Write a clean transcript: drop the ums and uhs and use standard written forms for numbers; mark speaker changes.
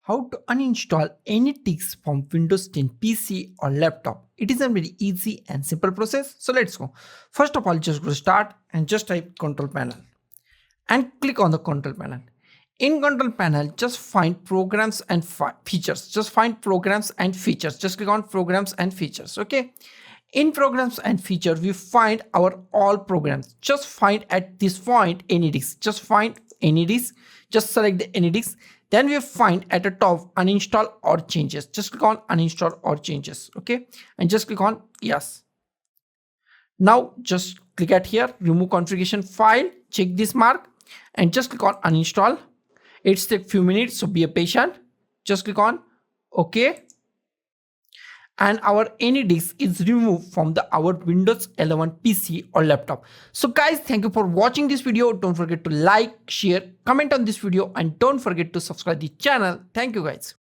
Speaker 1: How to uninstall any disk from Windows 10 PC or laptop. It is a very easy and simple process. So let's go. First of all, just go to start and just type control panel and click on the control panel. In control panel, just find programs and features. Just find programs and features. Just click on programs and features. Okay. In programs and features, we find our all programs. Just find at this point AnyDesk. Just find AnyDesk. Just select the AnyDesk. Then we find at the top uninstall or changes. Just click on uninstall or changes. Okay. And just click on yes. Now just click at here, remove configuration file, check this mark and just click on uninstall. It's take few minutes, so be patient. Just click on OK. And our AnyDesk is removed from our Windows 11 PC or laptop. So guys, thank you for watching this video. Don't forget to like, share, comment on this video and don't forget to subscribe the channel. Thank you guys.